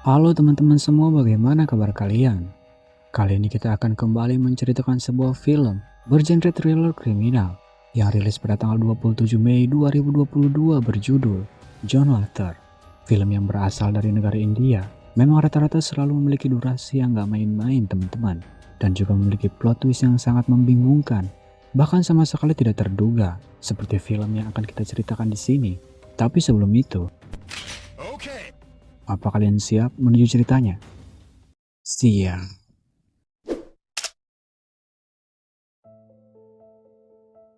Halo teman-teman semua, bagaimana kabar kalian? Kali ini kita akan kembali menceritakan sebuah film bergenre thriller kriminal yang rilis pada tanggal 27 Mei 2022 berjudul John Luther. Film yang berasal dari negara India, memang rata-rata selalu memiliki durasi yang gak main-main teman-teman, dan juga memiliki plot twist yang sangat membingungkan, bahkan sama sekali tidak terduga, seperti film yang akan kita ceritakan di sini. Tapi sebelum itu, apa kalian siap menuju ceritanya? Siap.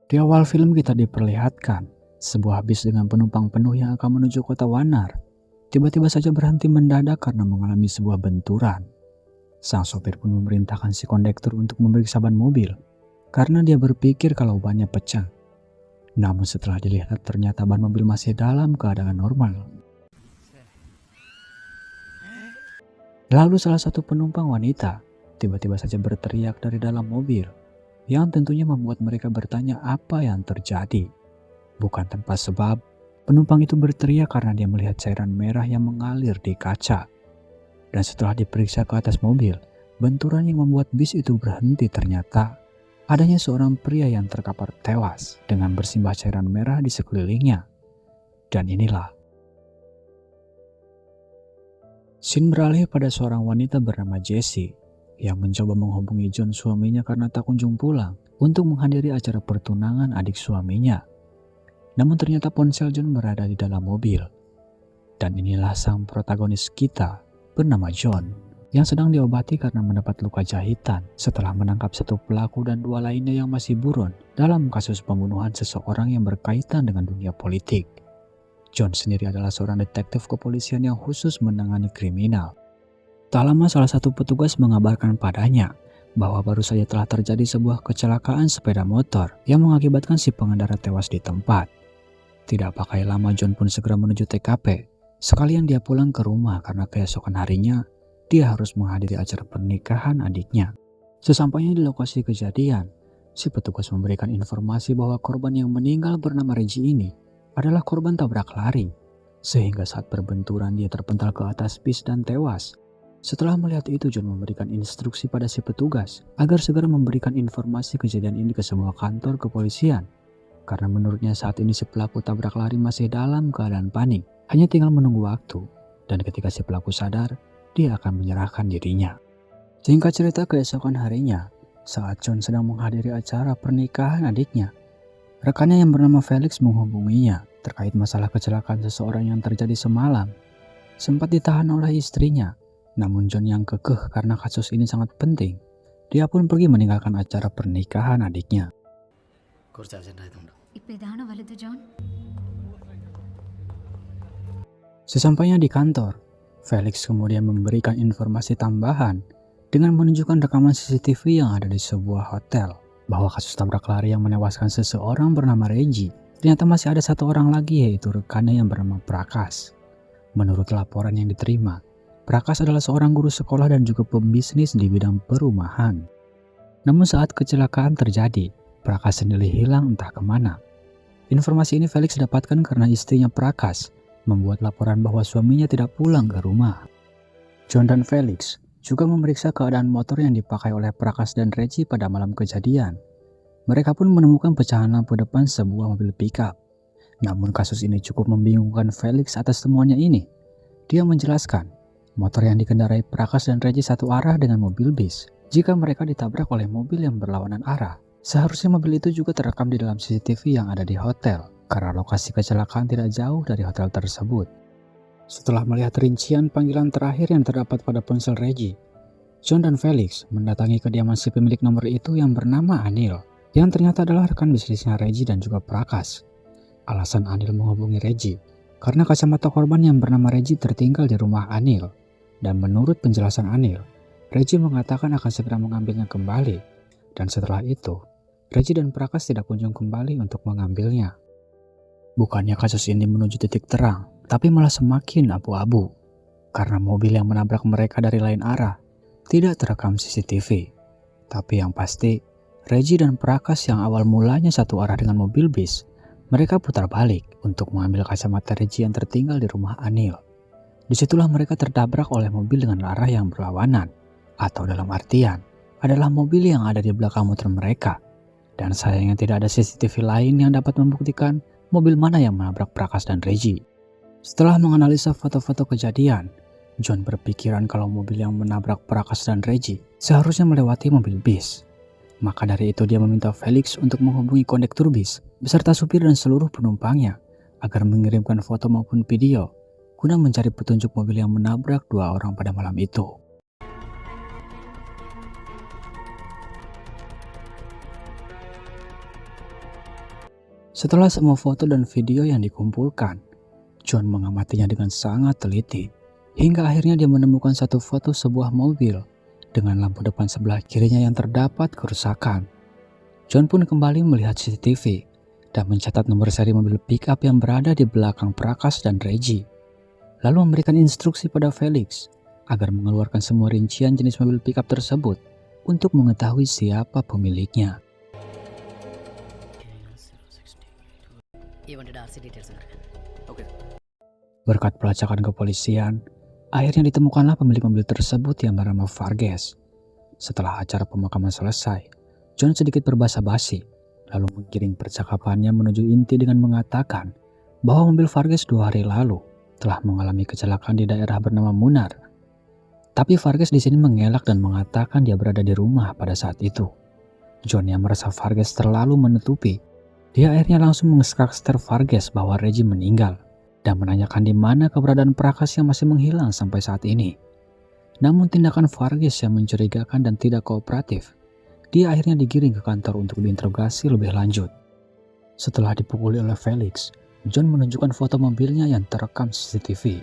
Di awal film kita diperlihatkan sebuah bis dengan penumpang penuh yang akan menuju kota Wanar. Tiba-tiba saja berhenti mendadak karena mengalami sebuah benturan. Sang sopir pun memerintahkan si kondektur untuk memeriksa ban mobil karena dia berpikir kalau bannya pecah. Namun setelah dilihat ternyata ban mobil masih dalam keadaan normal. Lalu salah satu penumpang wanita tiba-tiba saja berteriak dari dalam mobil, yang tentunya membuat mereka bertanya apa yang terjadi. Bukan tanpa sebab, penumpang itu berteriak karena dia melihat cairan merah yang mengalir di kaca. Dan setelah diperiksa ke atas mobil, benturan yang membuat bis itu berhenti ternyata adanya seorang pria yang terkapar tewas dengan bersimbah cairan merah di sekelilingnya. Dan inilah scene beralih pada seorang wanita bernama Jessie yang mencoba menghubungi John suaminya karena tak kunjung pulang untuk menghadiri acara pertunangan adik suaminya. Namun ternyata ponsel John berada di dalam mobil. Dan inilah sang protagonis kita bernama John yang sedang diobati karena mendapat luka jahitan setelah menangkap satu pelaku dan dua lainnya yang masih buron dalam kasus pembunuhan seseorang yang berkaitan dengan dunia politik. John sendiri adalah seorang detektif kepolisian yang khusus menangani kriminal. Tak lama salah satu petugas mengabarkan padanya bahwa baru saja telah terjadi sebuah kecelakaan sepeda motor yang mengakibatkan si pengendara tewas di tempat. Tidak pakai lama John pun segera menuju TKP. Sekalian dia pulang ke rumah karena keesokan harinya dia harus menghadiri acara pernikahan adiknya. Sesampainya di lokasi kejadian, si petugas memberikan informasi bahwa korban yang meninggal bernama Reggie ini adalah korban tabrak lari, sehingga saat berbenturan dia terpental ke atas bis dan tewas. Setelah melihat itu, John memberikan instruksi pada si petugas agar segera memberikan informasi kejadian ini ke semua kantor kepolisian, karena menurutnya saat ini si pelaku tabrak lari masih dalam keadaan panik, hanya tinggal menunggu waktu, dan ketika si pelaku sadar, dia akan menyerahkan dirinya. Singkat cerita, keesokan harinya, saat John sedang menghadiri acara pernikahan adiknya, rekannya yang bernama Felix menghubunginya terkait masalah kecelakaan seseorang yang terjadi semalam. Sempat ditahan oleh istrinya, namun John yang kekeh karena kasus ini sangat penting. Dia pun pergi meninggalkan acara pernikahan adiknya. Sesampainya di kantor, Felix kemudian memberikan informasi tambahan dengan menunjukkan rekaman CCTV yang ada di sebuah hotel, bahwa kasus tabrak lari yang menewaskan seseorang bernama Reggie, ternyata masih ada satu orang lagi, yaitu rekannya yang bernama Prakas. Menurut laporan yang diterima, Prakas adalah seorang guru sekolah dan juga pembisnis di bidang perumahan. Namun saat kecelakaan terjadi, Prakas sendiri hilang entah kemana. Informasi ini Felix dapatkan karena istrinya Prakas membuat laporan bahwa suaminya tidak pulang ke rumah. John dan Felix juga memeriksa keadaan motor yang dipakai oleh Prakas dan Reggie pada malam kejadian. Mereka pun menemukan pecahan lampu depan sebuah mobil pickup. Namun kasus ini cukup membingungkan Felix atas temuannya ini. Dia menjelaskan, motor yang dikendarai Prakas dan Reggie satu arah dengan mobil bis. Jika mereka ditabrak oleh mobil yang berlawanan arah, seharusnya mobil itu juga terekam di dalam CCTV yang ada di hotel, karena lokasi kecelakaan tidak jauh dari hotel tersebut. Setelah melihat rincian panggilan terakhir yang terdapat pada ponsel Reggie, John dan Felix mendatangi kediaman si pemilik nomor itu yang bernama Anil, yang ternyata adalah rekan bisnisnya Reggie dan juga Prakas. Alasan Anil menghubungi Reggie karena kacamata korban yang bernama Reggie tertinggal di rumah Anil, dan menurut penjelasan Anil, Reggie mengatakan akan segera mengambilnya kembali, dan setelah itu, Reggie dan Prakas tidak kunjung kembali untuk mengambilnya. Bukannya kasus ini menuju titik terang, tapi malah semakin abu-abu, karena mobil yang menabrak mereka dari lain arah tidak terekam CCTV. Tapi yang pasti, Reggie dan Prakas yang awal mulanya satu arah dengan mobil bis, mereka putar balik untuk mengambil kacamata Reggie yang tertinggal di rumah Anil. Disitulah mereka tertabrak oleh mobil dengan arah yang berlawanan, atau dalam artian adalah mobil yang ada di belakang motor mereka. Dan sayangnya tidak ada CCTV lain yang dapat membuktikan mobil mana yang menabrak Prakas dan Reggie. Setelah menganalisa foto-foto kejadian, John berpikiran kalau mobil yang menabrak Prakas dan Reggie seharusnya melewati mobil bis. Maka dari itu dia meminta Felix untuk menghubungi kondektur bis beserta supir dan seluruh penumpangnya agar mengirimkan foto maupun video guna mencari petunjuk mobil yang menabrak dua orang pada malam itu. Setelah semua foto dan video yang dikumpulkan, John mengamatinya dengan sangat teliti, hingga akhirnya dia menemukan satu foto sebuah mobil dengan lampu depan sebelah kirinya yang terdapat kerusakan. John pun kembali melihat CCTV dan mencatat nomor seri mobil pickup yang berada di belakang Prakas dan Reggie, lalu memberikan instruksi pada Felix agar mengeluarkan semua rincian jenis mobil pickup tersebut untuk mengetahui siapa pemiliknya. Berkat pelacakan kepolisian, akhirnya ditemukanlah pemilik mobil tersebut yang bernama Vargas. Setelah acara pemakaman selesai, John sedikit berbasa-basi, lalu menggiring percakapannya menuju inti dengan mengatakan bahwa mobil Vargas 2 hari lalu telah mengalami kecelakaan di daerah bernama Munar. Tapi Vargas di sini mengelak dan mengatakan dia berada di rumah pada saat itu. John yang merasa Vargas terlalu menutupi, dia akhirnya langsung menginstruksikan Vargas bahwa Reggie meninggal dan menanyakan di mana keberadaan Prakas yang masih menghilang sampai saat ini. Namun tindakan Vargas yang mencurigakan dan tidak kooperatif, dia akhirnya digiring ke kantor untuk diinterogasi lebih lanjut. Setelah dipukuli oleh Felix, John menunjukkan foto mobilnya yang terekam CCTV,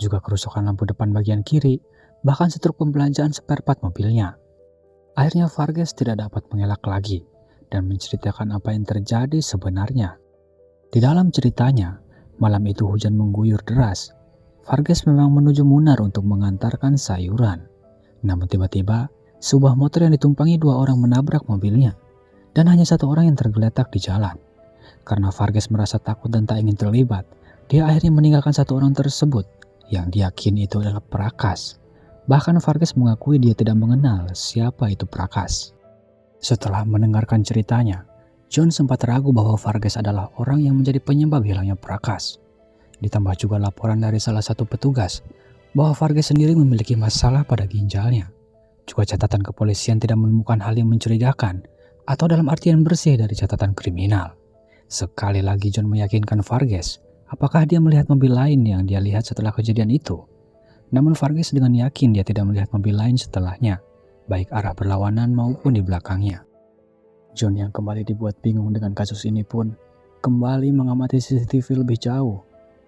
juga kerusakan lampu depan bagian kiri, bahkan setruk pembelanjaan spare part mobilnya. Akhirnya Vargas tidak dapat mengelak lagi dan menceritakan apa yang terjadi sebenarnya. Di dalam ceritanya, malam itu hujan mengguyur deras. Vargas memang menuju Munar untuk mengantarkan sayuran. Namun tiba-tiba, sebuah motor yang ditumpangi 2 orang menabrak mobilnya, dan hanya 1 orang yang tergeletak di jalan. Karena Vargas merasa takut dan tak ingin terlibat, dia akhirnya meninggalkan 1 orang tersebut yang diyakini itu adalah Prakas. Bahkan Vargas mengakui dia tidak mengenal siapa itu Prakas. Setelah mendengarkan ceritanya, John sempat ragu bahwa Vargas adalah orang yang menjadi penyebab hilangnya Prakas. Ditambah juga laporan dari salah satu petugas bahwa Vargas sendiri memiliki masalah pada ginjalnya. Juga catatan kepolisian tidak menemukan hal yang mencurigakan atau dalam artian bersih dari catatan kriminal. Sekali lagi John meyakinkan Vargas apakah dia melihat mobil lain yang dia lihat setelah kejadian itu. Namun Vargas dengan yakin dia tidak melihat mobil lain setelahnya, baik arah berlawanan maupun di belakangnya. John yang kembali dibuat bingung dengan kasus ini pun kembali mengamati CCTV lebih jauh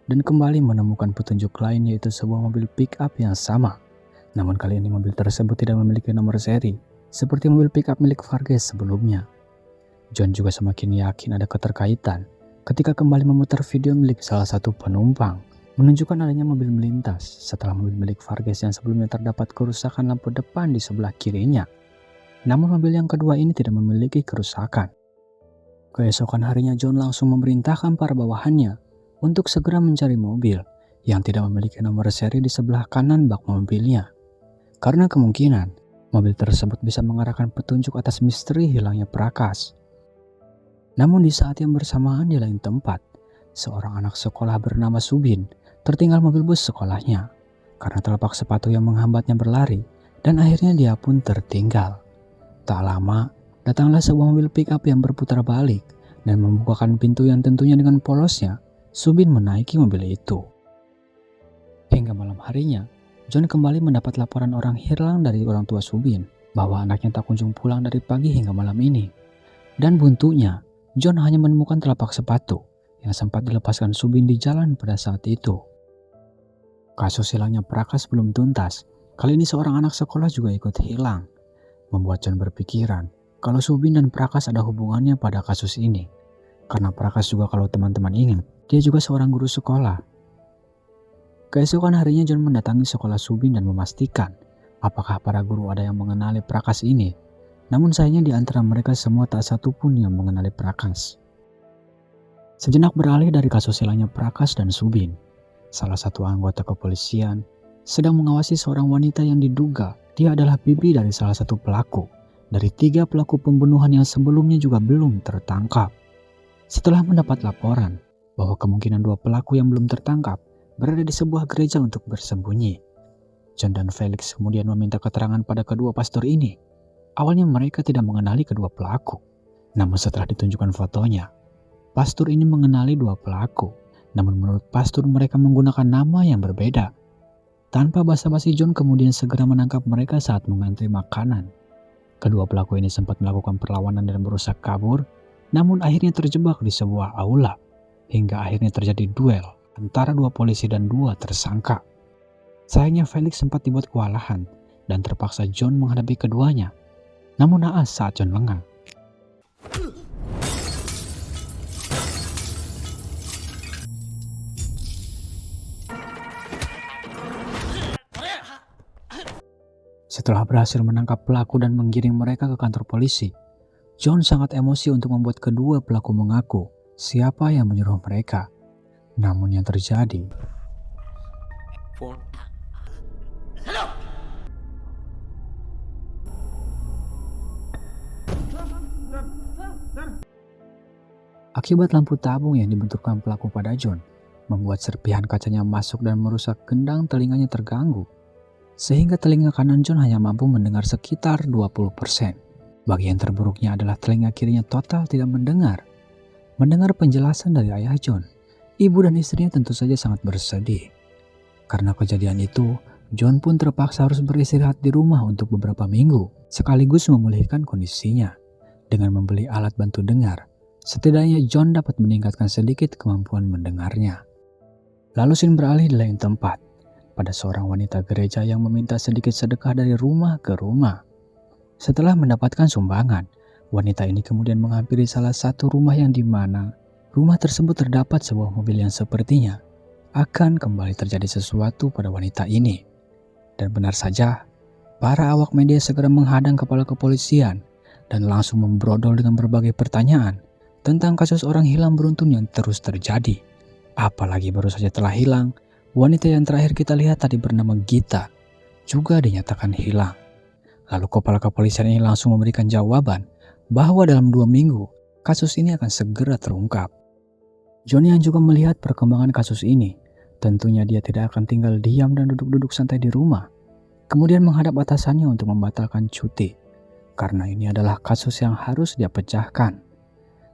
dan kembali menemukan petunjuk lain, yaitu sebuah mobil pick-up yang sama. Namun kali ini mobil tersebut tidak memiliki nomor seri seperti mobil pick-up milik Vargas sebelumnya. John juga semakin yakin ada keterkaitan ketika kembali memutar video milik salah satu penumpang menunjukkan adanya mobil melintas setelah mobil milik Vargas yang sebelumnya terdapat kerusakan lampu depan di sebelah kirinya. Namun mobil yang kedua ini tidak memiliki kerusakan. Keesokan harinya John langsung memerintahkan para bawahannya untuk segera mencari mobil yang tidak memiliki nomor seri di sebelah kanan bak mobilnya. Karena kemungkinan mobil tersebut bisa mengarahkan petunjuk atas misteri hilangnya Prakas. Namun di saat yang bersamaan di lain tempat, seorang anak sekolah bernama Subin tertinggal mobil bus sekolahnya karena telapak sepatu yang menghambatnya berlari, dan akhirnya dia pun tertinggal. Tak lama, datanglah sebuah mobil pick-up yang berputar balik dan membukakan pintu yang tentunya dengan polosnya Subin menaiki mobil itu. Hingga malam harinya, John kembali mendapat laporan orang hilang dari orang tua Subin bahwa anaknya tak kunjung pulang dari pagi hingga malam ini. Dan buntunya, John hanya menemukan telapak sepatu yang sempat dilepaskan Subin di jalan pada saat itu. Kasus hilangnya Prakas belum tuntas. Kali ini seorang anak sekolah juga ikut hilang, membuat John berpikiran kalau Subin dan Prakas ada hubungannya pada kasus ini. Karena Prakas juga, kalau teman-teman ingat, dia juga seorang guru sekolah. Keesokan harinya John mendatangi sekolah Subin dan memastikan apakah para guru ada yang mengenali Prakas ini. Namun sayangnya di antara mereka semua tak satu pun yang mengenali Prakas. Sejenak beralih dari kasus hilangnya Prakas dan Subin, Salah satu anggota kepolisian sedang mengawasi seorang wanita yang diduga dia adalah bibi dari salah satu pelaku dari 3 pelaku pembunuhan yang sebelumnya juga belum tertangkap. Setelah mendapat laporan bahwa kemungkinan 2 pelaku yang belum tertangkap berada di sebuah gereja untuk bersembunyi, John dan Felix kemudian meminta keterangan pada kedua pastor ini. Awalnya mereka tidak mengenali kedua pelaku, namun setelah ditunjukkan fotonya, pastor ini mengenali 2 pelaku. Namun menurut pastor mereka menggunakan nama yang berbeda. Tanpa basa-basi, John kemudian segera menangkap mereka saat mengantri makanan. Kedua pelaku ini sempat melakukan perlawanan dan berusaha kabur, namun akhirnya terjebak di sebuah aula, hingga akhirnya terjadi duel antara 2 polisi dan 2 tersangka. Sayangnya Felix sempat dibuat kewalahan dan terpaksa John menghadapi keduanya. Namun naas saat John lengah. Setelah berhasil menangkap pelaku dan menggiring mereka ke kantor polisi, John sangat emosi untuk membuat kedua pelaku mengaku siapa yang menyuruh mereka. Namun yang terjadi, akibat lampu tabung yang dibenturkan pelaku pada John, membuat serpihan kacanya masuk dan merusak gendang telinganya terganggu. Sehingga telinga kanan John hanya mampu mendengar sekitar 20%. Bagian terburuknya adalah telinga kirinya total tidak mendengar. Mendengar penjelasan dari ayah John, ibu dan istrinya tentu saja sangat bersedih. Karena kejadian itu, John pun terpaksa harus beristirahat di rumah untuk beberapa minggu, sekaligus memulihkan kondisinya. Dengan membeli alat bantu dengar, setidaknya John dapat meningkatkan sedikit kemampuan mendengarnya. Lalu scene beralih di lain tempat, pada seorang wanita gereja yang meminta sedikit sedekah dari rumah ke rumah. Setelah mendapatkan sumbangan, wanita ini kemudian menghampiri salah satu rumah yang dimana rumah tersebut terdapat sebuah mobil yang sepertinya akan kembali terjadi sesuatu pada wanita ini. Dan benar saja, para awak media segera menghadang kepala kepolisian dan langsung membrodol dengan berbagai pertanyaan tentang kasus orang hilang beruntun yang terus terjadi. Apalagi baru saja telah hilang, wanita yang terakhir kita lihat tadi bernama Gita juga dinyatakan hilang. Lalu kepala kepolisian ini langsung memberikan jawaban bahwa dalam 2 minggu kasus ini akan segera terungkap. John yang juga melihat perkembangan kasus ini, tentunya dia tidak akan tinggal diam dan duduk-duduk santai di rumah, kemudian menghadap atasannya untuk membatalkan cuti, karena ini adalah kasus yang harus dia pecahkan.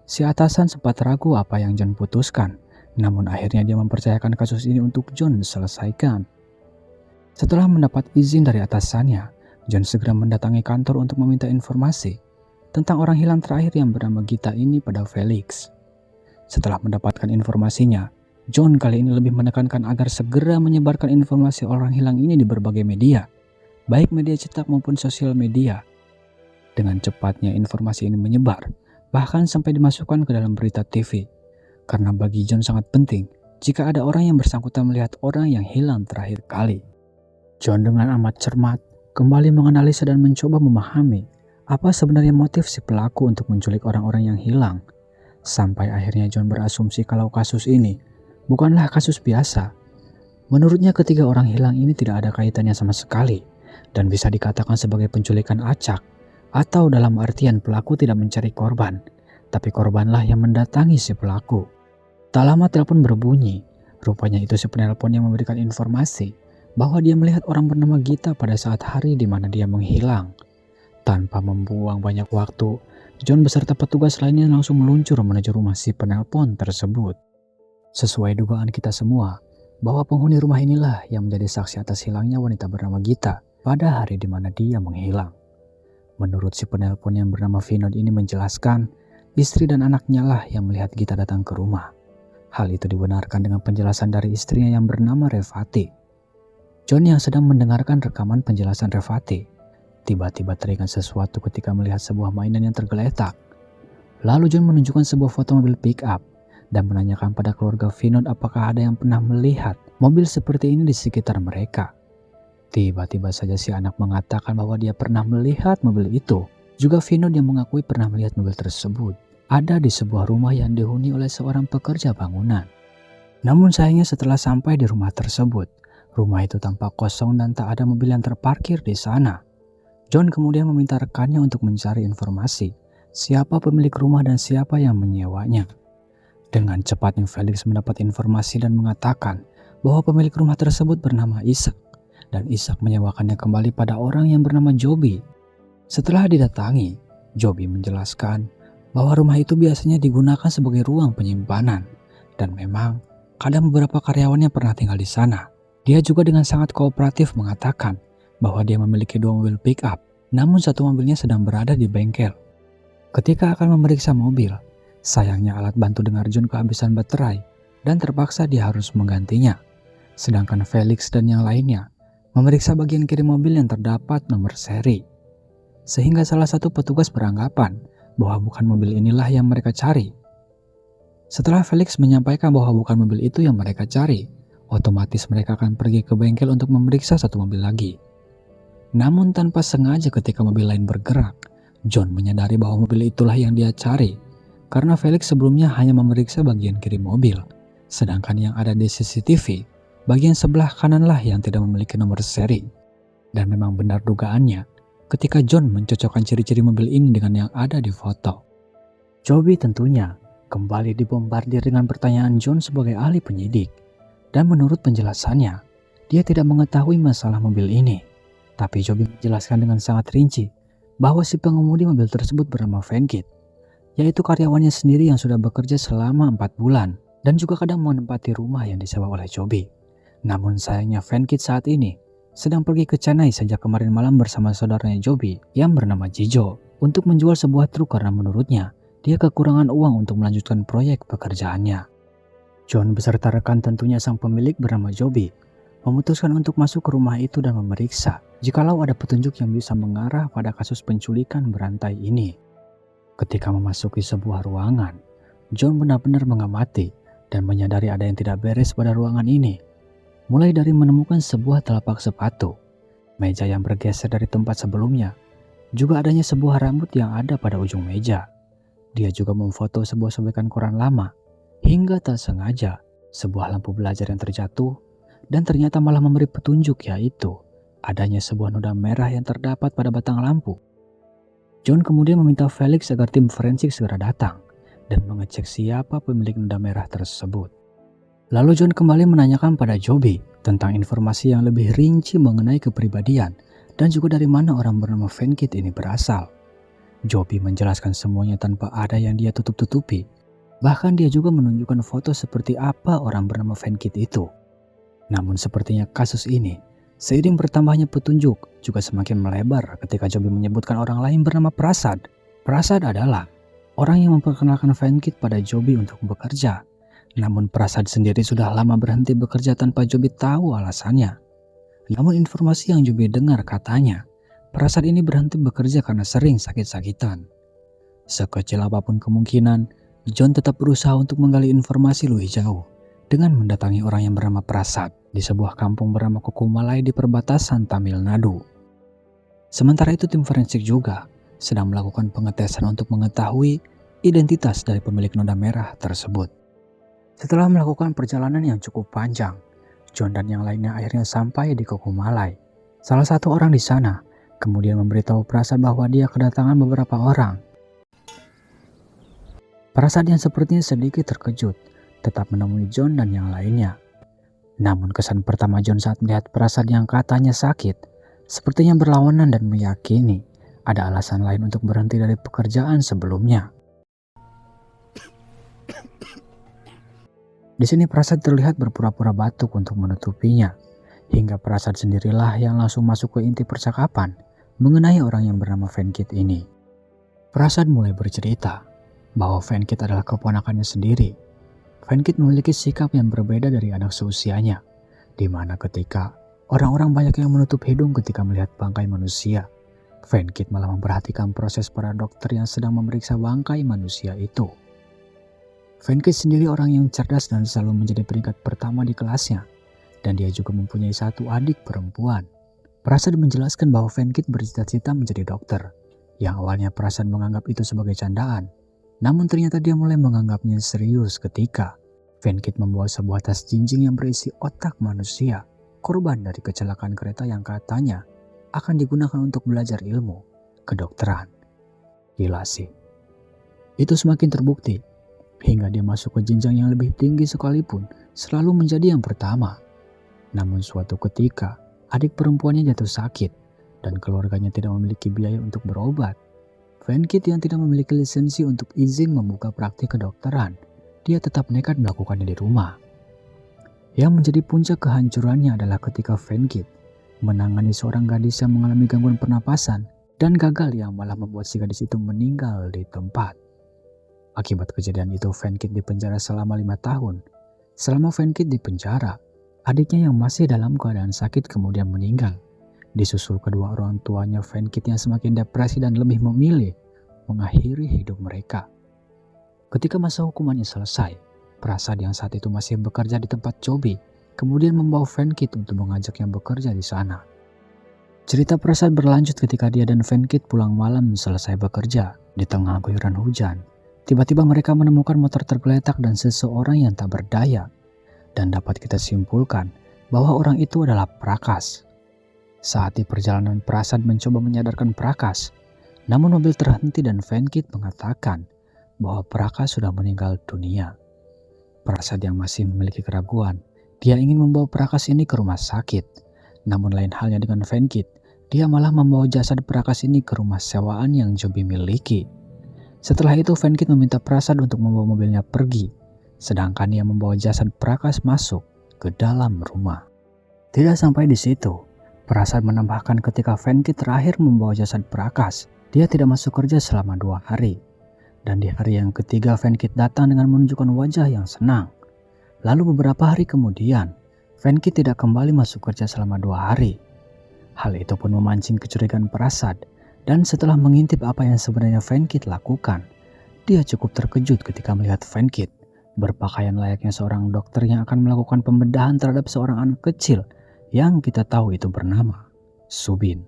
Si atasan sempat ragu apa yang John putuskan, namun akhirnya dia mempercayakan kasus ini untuk John selesaikan. Setelah mendapat izin dari atasannya, John segera mendatangi kantor untuk meminta informasi tentang orang hilang terakhir yang bernama Gita ini pada Felix. Setelah mendapatkan informasinya, John kali ini lebih menekankan agar segera menyebarkan informasi orang hilang ini di berbagai media, baik media cetak maupun sosial media. Dengan cepatnya informasi ini menyebar, bahkan sampai dimasukkan ke dalam berita TV. Karena bagi John sangat penting jika ada orang yang bersangkutan melihat orang yang hilang terakhir kali. John dengan amat cermat kembali menganalisa dan mencoba memahami apa sebenarnya motif si pelaku untuk menculik orang-orang yang hilang. Sampai akhirnya John berasumsi kalau kasus ini bukanlah kasus biasa. Menurutnya ketiga orang hilang ini tidak ada kaitannya sama sekali dan bisa dikatakan sebagai penculikan acak, atau dalam artian pelaku tidak mencari korban, tapi korbanlah yang mendatangi si pelaku. Tak lama telepon berbunyi, rupanya itu si penelpon yang memberikan informasi bahwa dia melihat orang bernama Gita pada saat hari di mana dia menghilang. Tanpa membuang banyak waktu, John beserta petugas lainnya langsung meluncur menuju rumah si penelpon tersebut. Sesuai dugaan kita semua, bahwa penghuni rumah inilah yang menjadi saksi atas hilangnya wanita bernama Gita pada hari di mana dia menghilang. Menurut si penelpon yang bernama Vinod ini menjelaskan, istri dan anaknya lah yang melihat Gita datang ke rumah. Hal itu dibenarkan dengan penjelasan dari istrinya yang bernama Revati. John yang sedang mendengarkan rekaman penjelasan Revati, tiba-tiba teringat sesuatu ketika melihat sebuah mainan yang tergeletak. Lalu John menunjukkan sebuah foto mobil pick-up dan menanyakan pada keluarga Vinod apakah ada yang pernah melihat mobil seperti ini di sekitar mereka. Tiba-tiba saja si anak mengatakan bahwa dia pernah melihat mobil itu. Juga Vinod yang mengakui pernah melihat mobil tersebut ada di sebuah rumah yang dihuni oleh seorang pekerja bangunan. Namun sayangnya setelah sampai di rumah tersebut, rumah itu tampak kosong dan tak ada mobil yang terparkir di sana. John kemudian meminta rekannya untuk mencari informasi siapa pemilik rumah dan siapa yang menyewanya. Dengan cepatnya Felix mendapat informasi dan mengatakan bahwa pemilik rumah tersebut bernama Ishak dan Ishak menyewakannya kembali pada orang yang bernama Joby. Setelah didatangi, Joby menjelaskan bahwa rumah itu biasanya digunakan sebagai ruang penyimpanan dan memang kadang beberapa karyawannya pernah tinggal di sana. Dia juga dengan sangat kooperatif mengatakan bahwa dia memiliki 2 mobil pick-up, namun satu mobilnya sedang berada di bengkel. Ketika akan memeriksa mobil, sayangnya alat bantu dengar John kehabisan baterai dan terpaksa dia harus menggantinya. Sedangkan Felix dan yang lainnya memeriksa bagian kiri mobil yang terdapat nomor seri. Sehingga salah satu petugas beranggapan bahwa bukan mobil inilah yang mereka cari. Setelah Felix menyampaikan bahwa bukan mobil itu yang mereka cari, otomatis mereka akan pergi ke bengkel untuk memeriksa satu mobil lagi. Namun tanpa sengaja ketika mobil lain bergerak, John menyadari bahwa mobil itulah yang dia cari, karena Felix sebelumnya hanya memeriksa bagian kiri mobil, sedangkan yang ada di CCTV, bagian sebelah kananlah yang tidak memiliki nomor seri. Dan memang benar dugaannya, ketika John mencocokkan ciri-ciri mobil ini dengan yang ada di foto. Joby tentunya kembali dibombardir dengan pertanyaan John sebagai ahli penyidik, dan menurut penjelasannya, dia tidak mengetahui masalah mobil ini. Tapi Joby menjelaskan dengan sangat rinci bahwa si pengemudi mobil tersebut bernama Venkit, yaitu karyawannya sendiri yang sudah bekerja selama 4 bulan dan juga kadang menempati rumah yang disewa oleh Joby. Namun sayangnya Venkit saat ini sedang pergi ke Chennai sejak kemarin malam bersama saudaranya Joby yang bernama Jijo untuk menjual sebuah truk karena menurutnya dia kekurangan uang untuk melanjutkan proyek pekerjaannya. John beserta rekan tentunya sang pemilik bernama Joby memutuskan untuk masuk ke rumah itu dan memeriksa jikalau ada petunjuk yang bisa mengarah pada kasus penculikan berantai ini. Ketika memasuki sebuah ruangan, John benar-benar mengamati dan menyadari ada yang tidak beres pada ruangan ini. Mulai dari menemukan sebuah telapak sepatu, meja yang bergeser dari tempat sebelumnya, juga adanya sebuah rambut yang ada pada ujung meja. Dia juga memfoto sebuah sobekan koran lama, hingga tak sengaja sebuah lampu belajar yang terjatuh dan ternyata malah memberi petunjuk, yaitu adanya sebuah noda merah yang terdapat pada batang lampu. John kemudian meminta Felix agar tim forensik segera datang dan mengecek siapa pemilik noda merah tersebut. Lalu John kembali menanyakan pada Joby tentang informasi yang lebih rinci mengenai kepribadian dan juga dari mana orang bernama Venkit ini berasal. Joby menjelaskan semuanya tanpa ada yang dia tutup-tutupi. Bahkan dia juga menunjukkan foto seperti apa orang bernama Venkit itu. Namun sepertinya kasus ini, seiring bertambahnya petunjuk, juga semakin melebar ketika Joby menyebutkan orang lain bernama Prasad. Prasad adalah orang yang memperkenalkan Venkit pada Joby untuk bekerja. Namun Prasad sendiri sudah lama berhenti bekerja tanpa Joby tahu alasannya. Namun informasi yang Joby dengar katanya, Prasad ini berhenti bekerja karena sering sakit-sakitan. Sekecil apapun kemungkinan, John tetap berusaha untuk menggali informasi lebih jauh dengan mendatangi orang yang bernama Prasad di sebuah kampung bernama Kukumalai di perbatasan Tamil Nadu. Sementara itu tim forensik juga sedang melakukan pengetesan untuk mengetahui identitas dari pemilik noda merah tersebut. Setelah melakukan perjalanan yang cukup panjang, John dan yang lainnya akhirnya sampai di Kukumalai. Salah satu orang di sana kemudian memberitahu Prasad bahwa dia kedatangan beberapa orang. Prasad yang sepertinya sedikit terkejut tetap menemui John dan yang lainnya. Namun kesan pertama John saat melihat Prasad yang katanya sakit, sepertinya berlawanan dan meyakini ada alasan lain untuk berhenti dari pekerjaan sebelumnya. Di sini Prasad terlihat berpura-pura batuk untuk menutupinya, hingga Prasad sendirilah yang langsung masuk ke inti percakapan mengenai orang yang bernama Venkit ini. Prasad mulai bercerita bahwa Venkit adalah keponakannya sendiri. Venkit memiliki sikap yang berbeda dari anak seusianya, di mana ketika orang-orang banyak yang menutup hidung ketika melihat bangkai manusia, Venkit malah memperhatikan proses para dokter yang sedang memeriksa bangkai manusia itu. Venkit sendiri orang yang cerdas dan selalu menjadi peringkat pertama di kelasnya, dan dia juga mempunyai satu adik perempuan. Prasad menjelaskan bahwa Venkit bercita-cita menjadi dokter, yang awalnya Prasad menganggap itu sebagai candaan. Namun ternyata dia mulai menganggapnya serius ketika Venkit membawa sebuah tas jinjing yang berisi otak manusia, korban dari kecelakaan kereta yang katanya akan digunakan untuk belajar ilmu kedokteran. Gila sih. Itu semakin terbukti hingga dia masuk ke jenjang yang lebih tinggi sekalipun selalu menjadi yang pertama. Namun suatu ketika adik perempuannya jatuh sakit dan keluarganya tidak memiliki biaya untuk berobat. Venkit yang tidak memiliki lisensi untuk izin membuka praktik kedokteran, dia tetap nekat melakukannya di rumah. Yang menjadi puncak kehancurannya adalah ketika Venkit menangani seorang gadis yang mengalami gangguan pernapasan dan gagal yang malah membuat si gadis itu meninggal di tempat. Akibat kejadian itu, Venkit dipenjara selama 5 tahun. Selama Venkit di penjara, adiknya yang masih dalam keadaan sakit kemudian meninggal. Disusul kedua orang tuanya, Venkit yang semakin depresi dan lebih memilih mengakhiri hidup mereka. Ketika masa hukumannya selesai, Prasad yang saat itu masih bekerja di tempat Chobi kemudian membawa Venkit untuk mengajaknya bekerja di sana. Cerita Prasad berlanjut ketika dia dan Venkit pulang malam selesai bekerja. Di tengah guyuran hujan, tiba-tiba mereka menemukan motor tergeletak dan seseorang yang tak berdaya. Dan dapat kita simpulkan bahwa orang itu adalah Prakas. Saat di perjalanan, Prasad mencoba menyadarkan Prakas, namun mobil terhenti dan Venkit mengatakan bahwa Prakas sudah meninggal dunia. Prasad yang masih memiliki keraguan, dia ingin membawa Prakas ini ke rumah sakit. Namun lain halnya dengan Venkit, dia malah membawa jasad Prakas ini ke rumah sewaan yang Chobi miliki. Setelah itu Venkit meminta Prasad untuk membawa mobilnya pergi, sedangkan dia membawa jasad Prakas masuk ke dalam rumah. Tidak sampai di situ, Prasad menambahkan ketika Venkit terakhir membawa jasad Prakas, dia tidak masuk kerja selama 2 hari. Dan di hari yang ketiga Venkit datang dengan menunjukkan wajah yang senang. Lalu beberapa hari kemudian, Venkit tidak kembali masuk kerja selama 2 hari. Hal itu pun memancing kecurigaan Prasad, dan setelah mengintip apa yang sebenarnya Venkit lakukan, dia cukup terkejut ketika melihat Venkit berpakaian layaknya seorang dokter yang akan melakukan pembedahan terhadap seorang anak kecil yang kita tahu itu bernama Subin.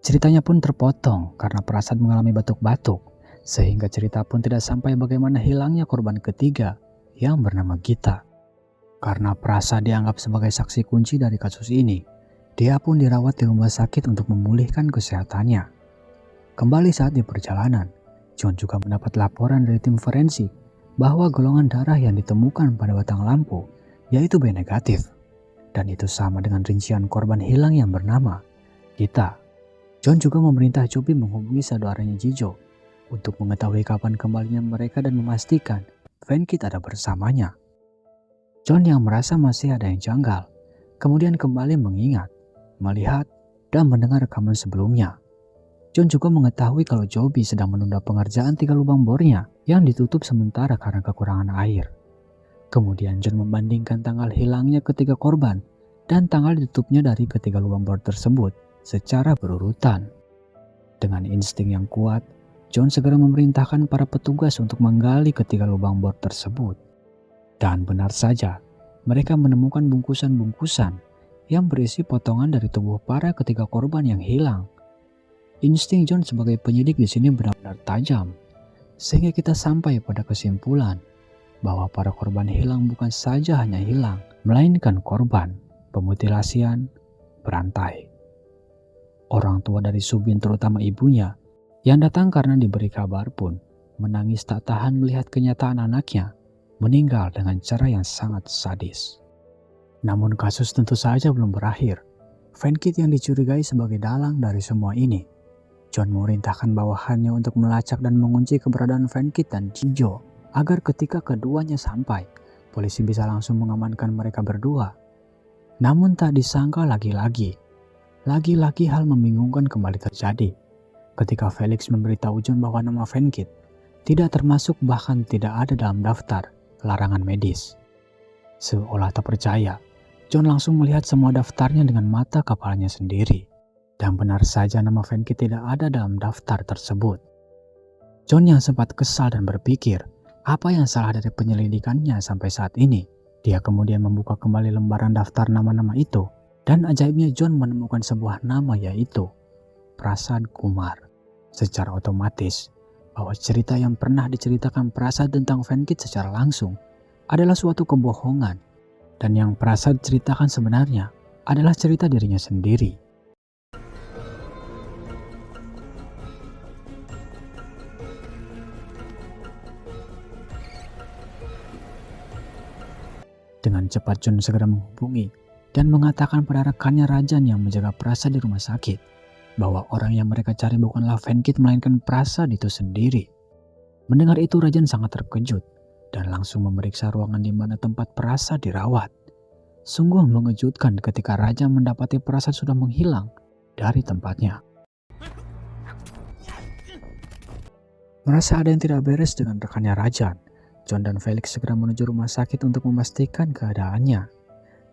Ceritanya pun terpotong karena Prasad mengalami batuk-batuk, sehingga cerita pun tidak sampai bagaimana hilangnya korban ketiga yang bernama Gita. Karena Prasad dianggap sebagai saksi kunci dari kasus ini, dia pun dirawat di rumah sakit untuk memulihkan kesehatannya. Kembali saat di perjalanan, John juga mendapat laporan dari tim forensik bahwa golongan darah yang ditemukan pada batang lampu yaitu B negatif. Dan itu sama dengan rincian korban hilang yang bernama Gita. John juga memerintah Chobi menghubungi saudaranya Jijo untuk mengetahui kapan kembalinya mereka dan memastikan Venkit ada bersamanya. John yang merasa masih ada yang janggal, kemudian kembali mengingat, melihat, dan mendengar rekaman sebelumnya. John juga mengetahui kalau Chobi sedang menunda pengerjaan 3 lubang bornya yang ditutup sementara karena kekurangan air. Kemudian John membandingkan tanggal hilangnya ketiga korban dan tanggal ditutupnya dari ketiga lubang bor tersebut secara berurutan. Dengan insting yang kuat, John segera memerintahkan para petugas untuk menggali ketiga lubang bor tersebut. Dan benar saja, mereka menemukan bungkusan-bungkusan yang berisi potongan dari tubuh para ketiga korban yang hilang. Insting John sebagai penyidik di sini benar-benar tajam, sehingga kita sampai pada kesimpulan bahwa para korban hilang bukan saja hanya hilang, melainkan korban pemutilasian berantai. Orang tua dari Subin, terutama ibunya, yang datang karena diberi kabar pun menangis tak tahan melihat kenyataan anaknya meninggal dengan cara yang sangat sadis. Namun kasus tentu saja belum berakhir. Venkit yang dicurigai sebagai dalang dari semua ini. John memerintahkan bawahannya untuk melacak dan mengunci keberadaan Venkit dan Jijo agar ketika keduanya sampai, polisi bisa langsung mengamankan mereka berdua. Namun tak disangka lagi-lagi hal membingungkan kembali terjadi ketika Felix memberitahu John bahwa nama Venkit tidak termasuk bahkan tidak ada dalam daftar larangan medis. Seolah tak percaya, John langsung melihat semua daftarnya dengan mata kepalanya sendiri. Dan benar saja nama Venkit tidak ada dalam daftar tersebut. John yang sempat kesal dan berpikir apa yang salah dari penyelidikannya sampai saat ini. Dia kemudian membuka kembali lembaran daftar nama-nama itu. Dan ajaibnya John menemukan sebuah nama yaitu Prasad Kumar. Secara otomatis, bahwa cerita yang pernah diceritakan Prasad tentang Venkit secara langsung adalah suatu kebohongan, dan yang Prasad ceritakan sebenarnya adalah cerita dirinya sendiri. Dengan cepat John segera menghubungi dan mengatakan pada rekannya Rajan yang menjaga Prasad di rumah sakit bahwa orang yang mereka cari bukanlah Venkit melainkan Prasad itu sendiri. Mendengar itu Rajan sangat terkejut dan langsung memeriksa ruangan di mana tempat Prasad dirawat. Sungguh mengejutkan ketika Rajan mendapati Prasad sudah menghilang dari tempatnya. Merasa ada yang tidak beres dengan rekannya Rajan, John dan Felix segera menuju rumah sakit untuk memastikan keadaannya.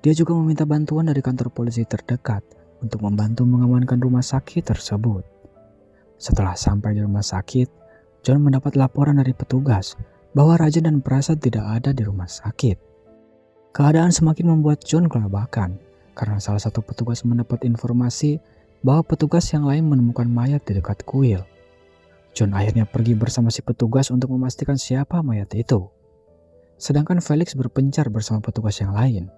Dia juga meminta bantuan dari kantor polisi terdekat untuk membantu mengamankan rumah sakit tersebut. Setelah sampai di rumah sakit, John mendapat laporan dari petugas bahwa Rajan dan Prasad tidak ada di rumah sakit. Keadaan semakin membuat John kelabakan karena salah satu petugas mendapat informasi bahwa petugas yang lain menemukan mayat di dekat kuil. John akhirnya pergi bersama si petugas untuk memastikan siapa mayat itu. Sedangkan Felix berpencar bersama petugas yang lain.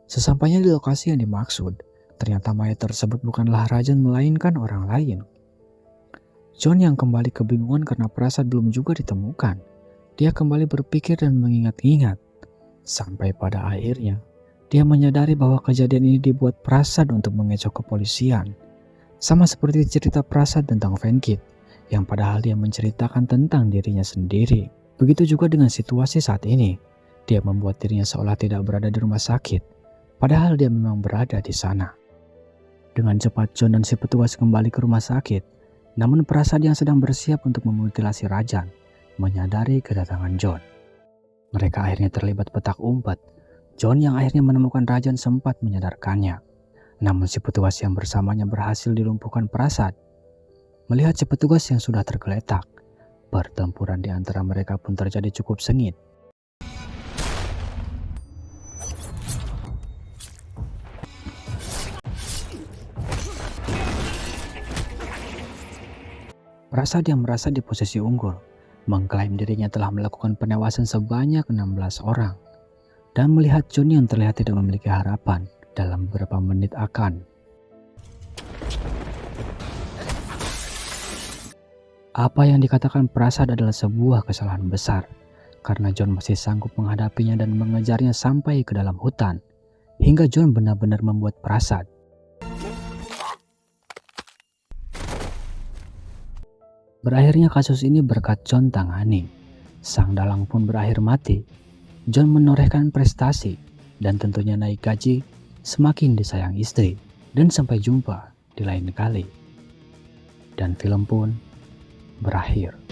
Sesampainya di lokasi yang dimaksud, ternyata mayat tersebut bukanlah Rajan melainkan orang lain. John yang kembali kebingungan karena Prasad belum juga ditemukan. Dia kembali berpikir dan mengingat-ingat. Sampai pada akhirnya, dia menyadari bahwa kejadian ini dibuat Prasad untuk mengecoh kepolisian. Sama seperti cerita Prasad tentang Venkit, yang padahal dia menceritakan tentang dirinya sendiri. Begitu juga dengan situasi saat ini. Dia membuat dirinya seolah tidak berada di rumah sakit, padahal dia memang berada di sana. Dengan cepat John dan si petugas kembali ke rumah sakit, namun Prasad yang sedang bersiap untuk memutilasi Rajan menyadari kedatangan John. Mereka akhirnya terlibat petak umpet. John yang akhirnya menemukan Rajan sempat menyadarkannya, namun si petugas yang bersamanya berhasil dilumpuhkan Prasad. Melihat si petugas yang sudah tergeletak, pertempuran di antara mereka pun terjadi cukup sengit. Prasad yang merasa di posisi unggul, mengklaim dirinya telah melakukan penewasan sebanyak 16 orang. Dan melihat John yang terlihat tidak memiliki harapan, dalam beberapa menit akan apa yang dikatakan Prasad adalah sebuah kesalahan besar, karena John masih sanggup menghadapinya dan mengejarnya sampai ke dalam hutan, hingga John benar-benar membuat Prasad. Berakhirnya kasus ini berkat John tangani. Sang dalang pun berakhir mati. John menorehkan prestasi dan tentunya naik gaji, semakin disayang istri, dan sampai jumpa di lain kali. Dan film pun berakhir.